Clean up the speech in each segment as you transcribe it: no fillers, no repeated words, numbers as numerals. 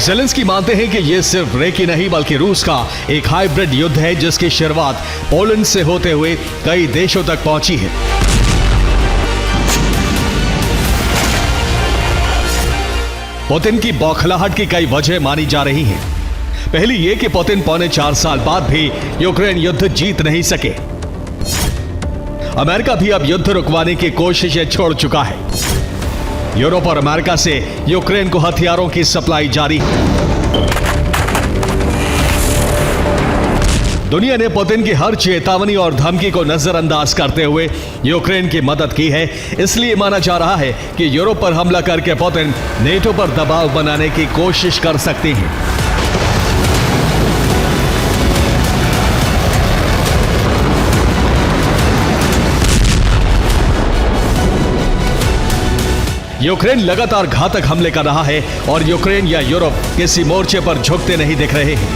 Zelensky मानते हैं कि यह सिर्फ रेकी नहीं बल्कि रूस का एक हाइब्रिड युद्ध है जिसकी शुरुआत पोलैंड से होते हुए कई देशों तक पहुंची है। पुतिन की बौखलाहट की कई वजह मानी जा रही हैं। पहली ये कि पुतिन पौने 4 साल बाद भी यूक्रेन युद्ध जीत नहीं सके। अमेरिका भी अब युद्ध रुकवाने की कोशिशें छोड़ चुका है। यूरोप और अमेरिका से यूक्रेन को हथियारों की सप्लाई जारी है। दुनिया ने पुतिन की हर चेतावनी और धमकी को नजरअंदाज करते हुए यूक्रेन की मदद की है। इसलिए माना जा रहा है कि यूरोप पर हमला करके पुतिन नेटो पर दबाव बनाने की कोशिश कर सकते हैं। यूक्रेन लगातार घातक हमले कर रहा है और यूक्रेन या यूरोप किसी मोर्चे पर झुकते नहीं दिख रहे हैं।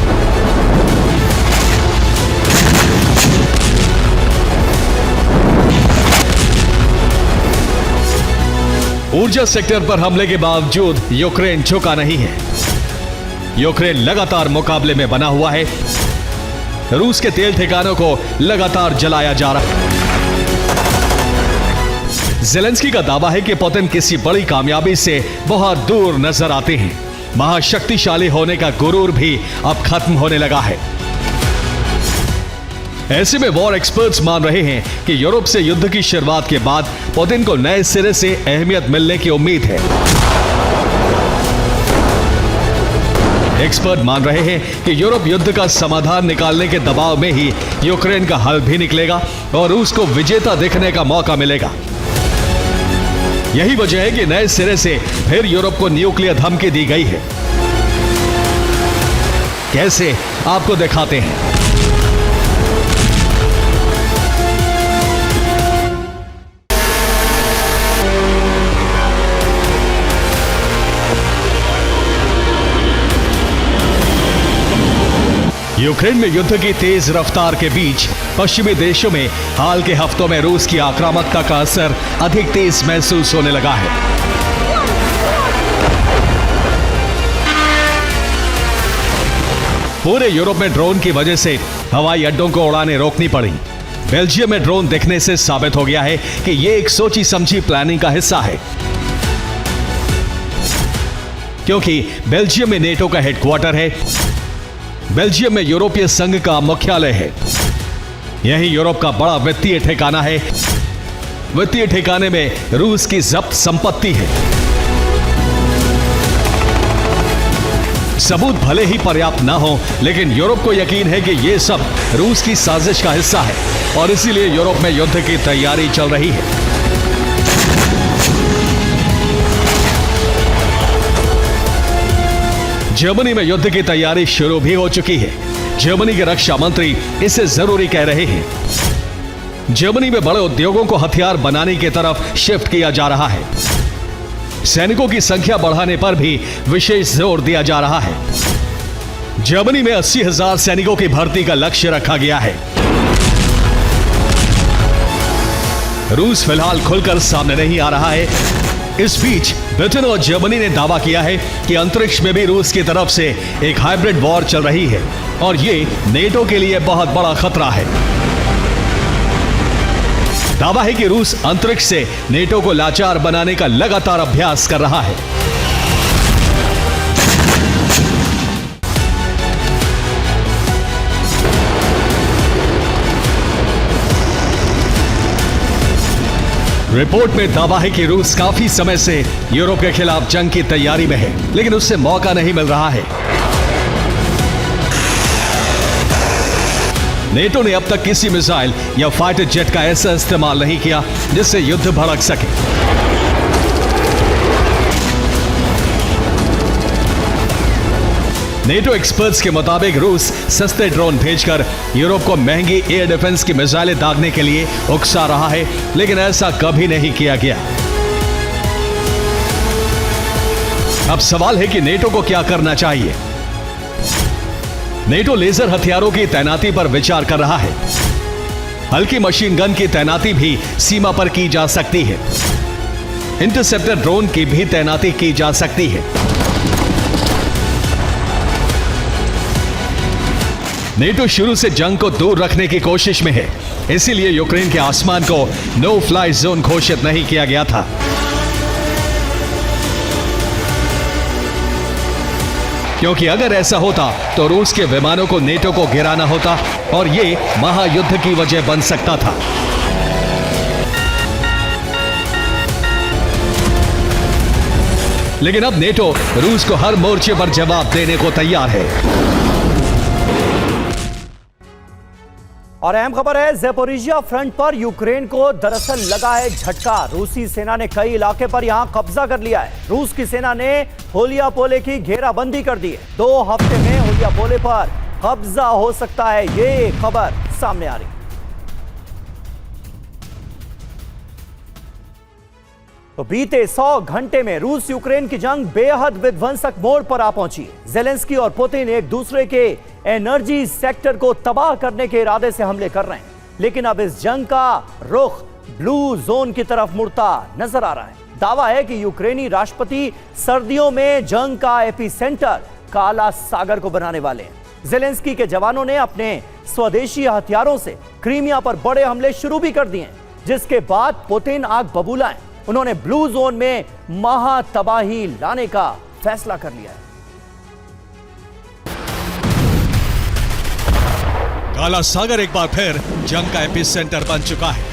ऊर्जा सेक्टर पर हमले के बावजूद यूक्रेन झुका नहीं है। यूक्रेन लगातार मुकाबले में बना हुआ है। रूस के तेल ठिकानों को लगातार जलाया जा रहा है। ज़ेलेंस्की का दावा है कि पुतिन किसी बड़ी कामयाबी से बहुत दूर नजर आते हैं। महाशक्तिशाली होने का गुरूर भी अब खत्म होने लगा है। ऐसे में वॉर एक्सपर्ट्स मान रहे हैं कि यूरोप से युद्ध की शुरुआत के बाद पुतिन को नए सिरे से अहमियत मिलने की उम्मीद है। एक्सपर्ट मान रहे हैं कि यूरोप युद्ध का समाधान निकालने के दबाव में ही यूक्रेन का हल भी निकलेगा और रूस को विजेता दिखने का मौका मिलेगा। यही वजह है कि नए सिरे से फिर यूरोप को न्यूक्लियर धमकी दी गई है। कैसे, आपको दिखाते हैं। यूक्रेन में युद्ध की तेज रफ्तार के बीच पश्चिमी देशों में हाल के हफ्तों में रूस की आक्रामकता का असर अधिक तेज महसूस होने लगा है। पूरे यूरोप में ड्रोन की वजह से हवाई अड्डों को उड़ाने रोकनी पड़ी। बेल्जियम में ड्रोन दिखने से साबित हो गया है कि यह एक सोची समझी प्लानिंग का हिस्सा है, क्योंकि बेल्जियम में नेटो का हेडक्वार्टर है। बेल्जियम में यूरोपीय संघ का मुख्यालय है। यही यूरोप का बड़ा वित्तीय ठिकाना है। वित्तीय ठिकाने में रूस की जब्त संपत्ति है। सबूत भले ही पर्याप्त ना हो, लेकिन यूरोप को यकीन है कि यह सब रूस की साजिश का हिस्सा है और इसीलिए यूरोप में युद्ध की तैयारी चल रही है। जर्मनी में युद्ध की तैयारी शुरू भी हो चुकी है। जर्मनी के रक्षा मंत्री इसे जरूरी कह रहे हैं। जर्मनी में बड़े उद्योगों को हथियार बनाने की तरफ शिफ्ट किया जा रहा है। सैनिकों की संख्या बढ़ाने पर भी विशेष जोर दिया जा रहा है। जर्मनी में 80,000 सैनिकों की भर्ती का लक्ष्य रखा गया है। रूस फिलहाल खुलकर सामने नहीं आ रहा है। इस बीच ब्रिटेन और जर्मनी ने दावा किया है कि अंतरिक्ष में भी रूस की तरफ से एक हाइब्रिड वॉर चल रही है और ये नेटो के लिए बहुत बड़ा खतरा है। दावा है कि रूस अंतरिक्ष से नेटो को लाचार बनाने का लगातार अभ्यास कर रहा है। रिपोर्ट में दावा है कि रूस काफी समय से यूरोप के खिलाफ जंग की तैयारी में है, लेकिन उससे मौका नहीं मिल रहा है। नेटो ने अब तक किसी मिसाइल या फाइटर जेट का ऐसा इस्तेमाल नहीं किया जिससे युद्ध भड़क सके। नेटो एक्सपर्ट्स के मुताबिक रूस सस्ते ड्रोन भेजकर यूरोप को महंगी एयर डिफेंस की मिसाइलें दागने के लिए उकसा रहा है, लेकिन ऐसा कभी नहीं किया गया। अब सवाल है कि नेटो को क्या करना चाहिए। नेटो लेजर हथियारों की तैनाती पर विचार कर रहा है। हल्की मशीन गन की तैनाती भी सीमा पर की जा सकती है। इंटरसेप्टर ड्रोन की भी तैनाती की जा सकती है। नेटो शुरू से जंग को दूर रखने की कोशिश में है, इसीलिए यूक्रेन के आसमान को नो फ्लाई जोन घोषित नहीं किया गया था। क्योंकि अगर ऐसा होता तो रूस के विमानों को नेटो को गिराना होता और ये महायुद्ध की वजह बन सकता था। लेकिन अब नेटो रूस को हर मोर्चे पर जवाब देने को तैयार है। और अहम खबर है, ज़ेपोरिजिया फ्रंट पर यूक्रेन को दरअसल लगा है झटका। रूसी सेना ने कई इलाके पर यहां कब्जा कर लिया है। रूस की सेना ने होलियापोले की घेराबंदी कर दी है। 2 हफ्ते में होलियापोले पर कब्जा हो सकता है, ये खबर सामने आ रही है। तो बीते 100 घंटे में रूस यूक्रेन की जंग बेहद विध्वंसक मोड़ पर आ पहुंची। जेलेंस्की और पुतिन एक दूसरे के एनर्जी सेक्टर को तबाह करने के इरादे से हमले कर रहे हैं, लेकिन अब इस जंग का रुख ब्लू जोन की तरफ मुड़ता नजर आ रहा है। दावा है कि यूक्रेनी राष्ट्रपति सर्दियों में जंग का एपिसेंटर काला सागर को बनाने वाले हैं। जेलेंस्की के जवानों ने अपने स्वदेशी हथियारों से क्रीमिया पर बड़े हमले शुरू भी कर दिए, जिसके बाद पुतिन आग बबूला है। उन्होंने ब्लू जोन में महातबाही लाने का फैसला कर लिया है। काला सागर एक बार फिर जंग का एपिसेंटर बन चुका है।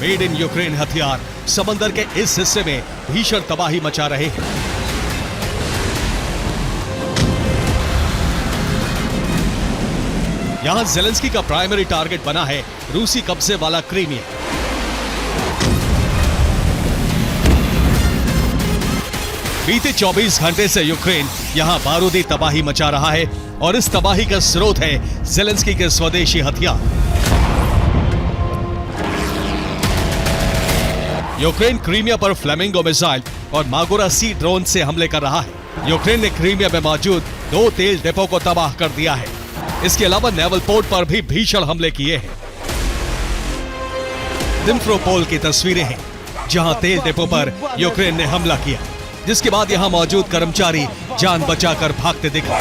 मेड इन यूक्रेन हथियार समंदर के इस हिस्से में भीषण तबाही मचा रहे हैं। यहां जेलेंस्की का प्राइमरी टारगेट बना है रूसी कब्जे वाला क्रीमिया। बीते 24 घंटे से यूक्रेन यहां बारूदी तबाही मचा रहा है और इस तबाही का स्रोत है जेलेंस्की के स्वदेशी हथियार। यूक्रेन क्रीमिया पर फ्लेमिंगो मिसाइल और मागोरा सी ड्रोन से हमले कर रहा है। यूक्रेन ने क्रीमिया में मौजूद 2 तेल डिपो को तबाह कर दिया है। इसके अलावा नेवल पोर्ट पर भी भीषण हमले किए हैं। सिम्फेरोपोल की तस्वीरें हैं जहां तेल डिपो पर यूक्रेन ने हमला किया, जिसके बाद यहां मौजूद कर्मचारी जान बचाकर भागते दिखे।